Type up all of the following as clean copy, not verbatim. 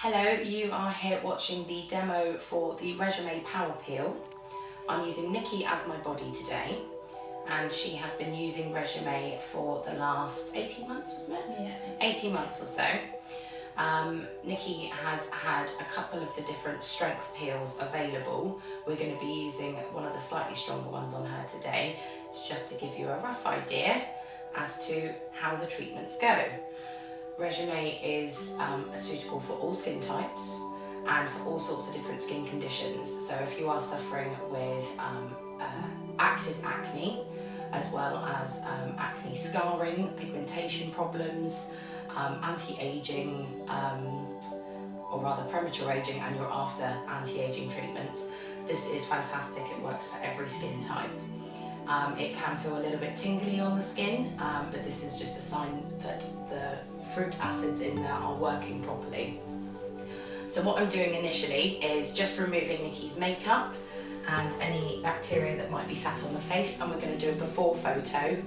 Hello, you are here watching the demo for the RegimA Power Peel. I'm using Nikki as my body today, and she has been using RegimA for the last 18 months, wasn't it? Yeah. 18 months or so. Nikki has had a couple of the different strength peels available. We're going to be using one of the slightly stronger ones on her today. It's just to give you a rough idea as to how the treatments go. RegimA is suitable for all skin types and for all sorts of different skin conditions. So if you are suffering with active acne, as well as acne scarring, pigmentation problems, anti-aging, or rather premature aging, and you're after anti-aging treatments, this is fantastic. It works for every skin type. It can feel a little bit tingly on the skin, but this is just a sign that the fruit acids in there are working properly. So what I'm doing initially is just removing Nikki's makeup and any bacteria that might be sat on the face, and we're going to do a before photo.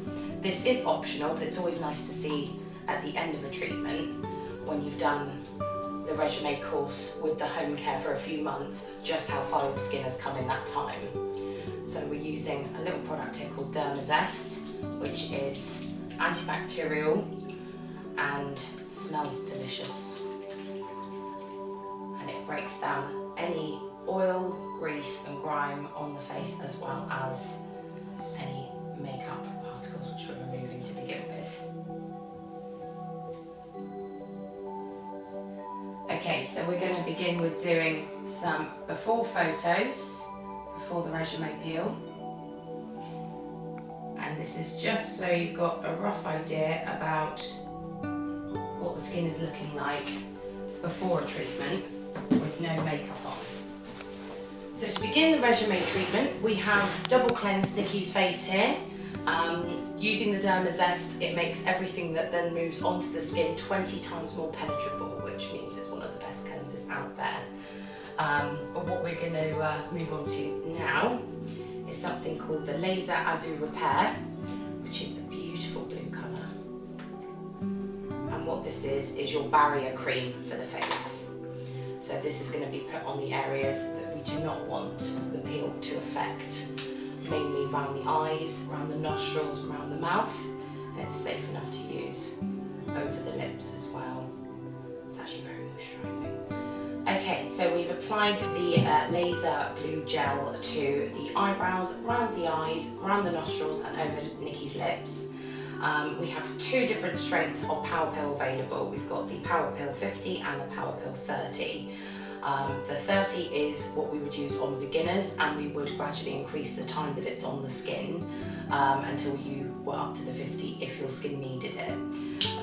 This is optional, but it's always nice to see at the end of a treatment, when you've done the RegimA course with the home care for a few months, just how far your skin has come in that time. So we're using a little product here called Zest, which is antibacterial and smells delicious. And it breaks down any oil, grease and grime on the face, as well as any makeup particles which we're removing to begin with. Okay, so we're going to begin with doing some before photos before the RegimA peel. And this is just so you've got a rough idea about what the skin is looking like before a treatment with no makeup on. So to begin the RegimA treatment, we have double cleansed Nikki's face here. Using the Zest, it makes everything that then moves onto the skin 20 times more penetrable, which means it's one of the best cleansers out there. But what we're going to move on to now is something called the Laser Azure Repair, which is a beautiful blue colour. And what this is your barrier cream for the face. So this is going to be put on the areas that we do not want the peel to affect, mainly around the eyes, around the nostrils, around the mouth, and it's safe enough to use over the lips as well. It's actually very moisturising. Okay, so we've applied the laser glue gel to the eyebrows, around the eyes, around the nostrils and over Nikki's lips. We have two different strengths of Power Peel available. We've got the Power Peel 50 and the Power Peel 30. The 30 is what we would use on beginners, and we would gradually increase the time that it's on the skin until you were up to the 50 if your skin needed it.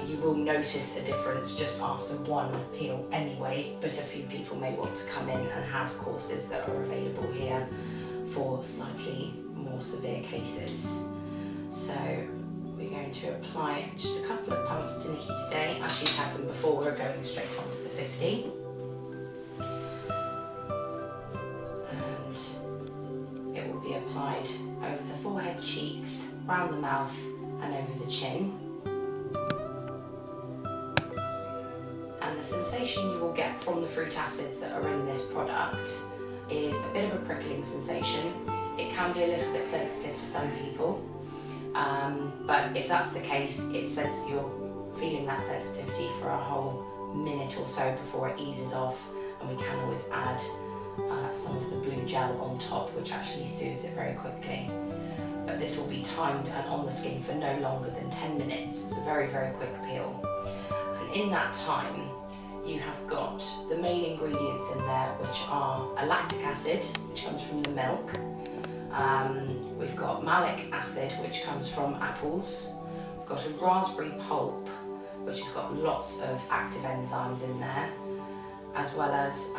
You will notice a difference just after one peel anyway, but a few people may want to come in and have courses that are available here for slightly more severe cases. So we're going to apply just a couple of pumps to Nikki today. As she's had them before, we're going straight on to the 50. And it will be applied over the forehead, cheeks, round the mouth and over the chin. And the sensation you will get from the fruit acids that are in this product is a bit of a prickling sensation. It can be a little bit sensitive for some people, but if that's the case, you're feeling that sensitivity for a whole minute or so before it eases off, and we can always add some of the blue gel on top, which actually soothes it very quickly. But this will be timed and on the skin for no longer than 10 minutes. It's a very, very quick peel. And in that time, you have got the main ingredients in there, which are a lactic acid, which comes from the milk. We've got malic acid, which comes from apples. We've got a raspberry pulp, which has got lots of active enzymes in there, as well as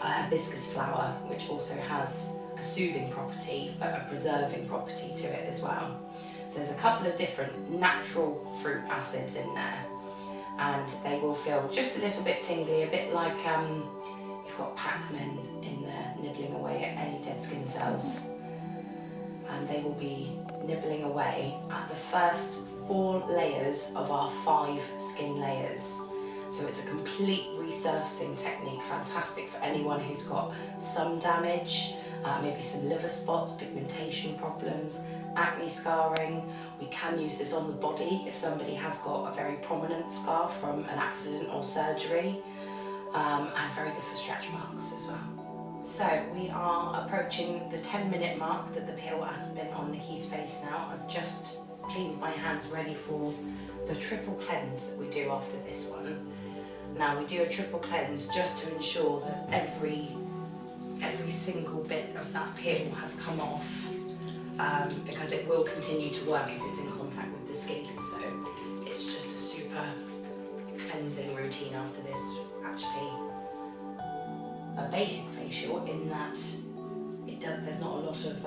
hibiscus flower, which also has a soothing property, but a preserving property to it as well. So there's a couple of different natural fruit acids in there, and they will feel just a little bit tingly, a bit like you've got Pac-Man in there nibbling away at any dead skin cells. And they will be nibbling away at the first 4 layers of our 5 skin layers. So it's a complete reset resurfacing technique, fantastic for anyone who's got some damage, maybe some liver spots, pigmentation problems, acne scarring. We can use this on the body if somebody has got a very prominent scar from an accident or surgery, and very good for stretch marks as well. So we are approaching the 10-minute mark that the peel has been on Nikki's face now. I've just cleaned my hands ready for the triple cleanse that we do after this one. Now we do a triple cleanse just to ensure that every single bit of that peel has come off, because it will continue to work if it's in contact with the skin. So it's just a super cleansing routine after this. Actually a basic facial in that there's not a lot of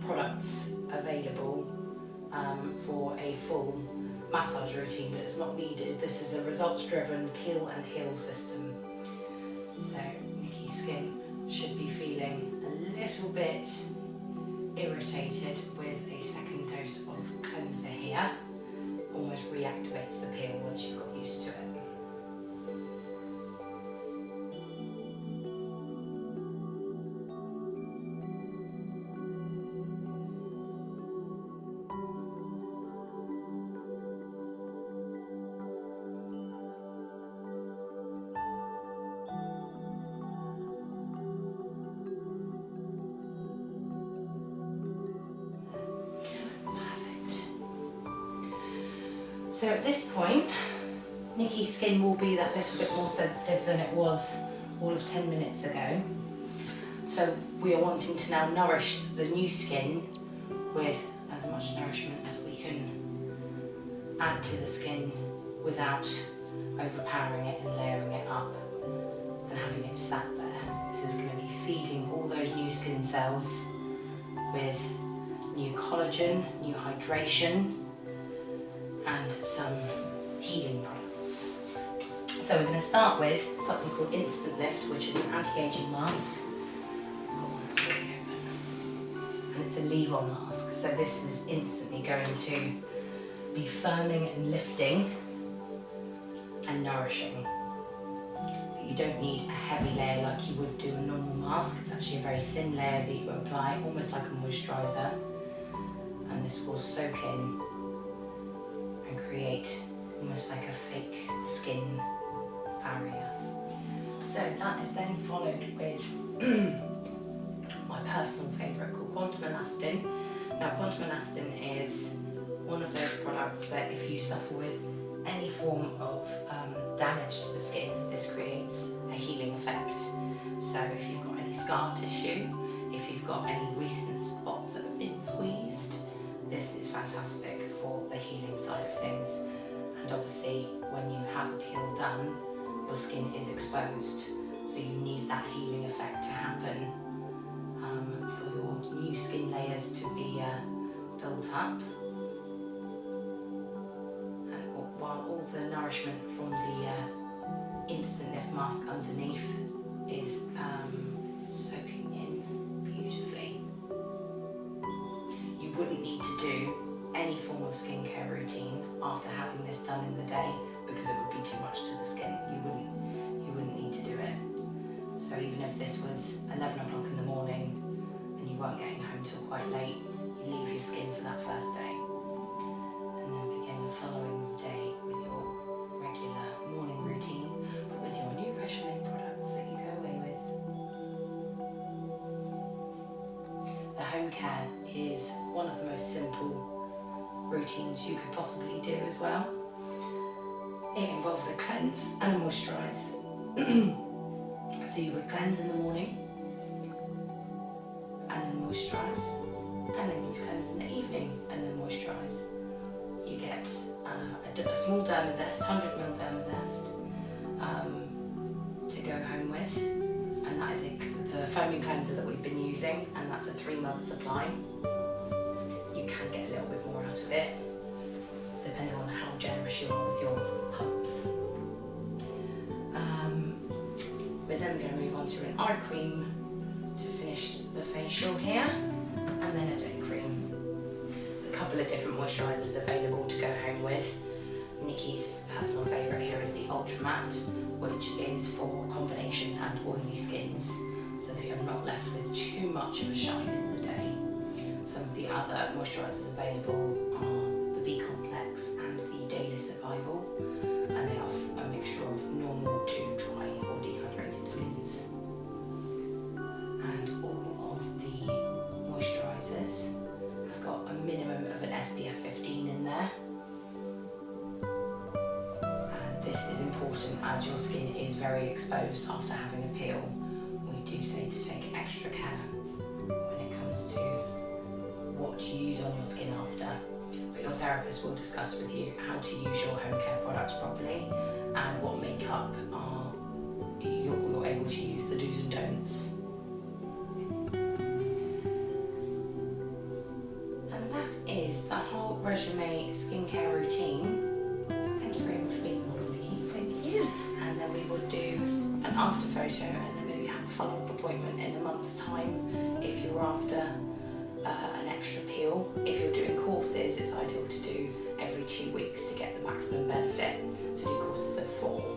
products available for a full massage routine, but it's not needed. This is a results-driven peel and heal system. So Nikki's skin should be feeling a little bit irritated with a second dose of cleanser here. Almost reactivates the peel once you've got used to it. So at this point, Nikki's skin will be that little bit more sensitive than it was all of 10 minutes ago. So we are wanting to now nourish the new skin with as much nourishment as we can add to the skin without overpowering it and layering it up and having it sat there. This is going to be feeding all those new skin cells with new collagen, new hydration, and some healing products. So we're going to start with something called Instant Lift, which is an anti-aging mask. And it's a leave-on mask. So this is instantly going to be firming and lifting and nourishing. But you don't need a heavy layer like you would do a normal mask. It's actually a very thin layer that you apply, almost like a moisturiser. And this will soak in and create almost like a fake skin barrier. So that is then followed with my personal favourite called Quantum Elastin. Now Quantum Elastin is one of those products that if you suffer with any form of damage to the skin, this creates a healing effect. So if you've got any scar tissue, if you've got any recent spots that have been squeezed, this is fantastic for the healing side of things. And obviously when you have a peel done, your skin is exposed, so you need that healing effect to happen for your new skin layers to be built up. And while all the nourishment from the Instant Lift mask underneath is soaking in beautifully. You wouldn't need to do any form of skincare routine after having this done in the day, because it would be too much to the skin. You wouldn't need to do it. So even if this was 11 o'clock in the morning and you weren't getting home till quite late, you leave your skin for that first day and then begin the following day with your regular morning routine, but with your new RegimA products that you go away with. The home care is one of the most simple routines you could possibly do as well. It involves a cleanse and a moisturise. So you would cleanse in the morning and then moisturise, and then you cleanse in the evening and then moisturise. You get a small Dermazest, 100ml Dermazest, to go home with, and that is the foaming cleanser that we've been using, and that's a 3-month supply. You can get a little bit more out of it, depending on how generous you are with your pumps. We're then going to move on to an eye cream to finish the facial here, and then a day cream. There's a couple of different moisturisers available to go home with. Nikki's personal favourite here is the Ultra Matte, which is for combination and oily skins, so that you're not left with too much of a shine in the day. Some of the other moisturisers available are the B Complex and the Daily Survival, and they are a mixture of normal to dry or dehydrated skins. And all of the moisturisers have got a minimum of an SPF 15 in there. And this is important as your skin is very exposed after having a peel. We do say to take extra care when it comes to what you use on your skin after. But your therapist will discuss with you how to use your home care products properly and what makeup you're able to use, the do's and don'ts. And that is the whole RegimA skincare routine. Thank you very much for being on, Nikki. Thank you. And then we would do an after photo and then maybe have a follow-up appointment in a month's time if you're after an extra peel. If you're doing courses, it's ideal to do every 2 weeks to get the maximum benefit. So do courses of 4.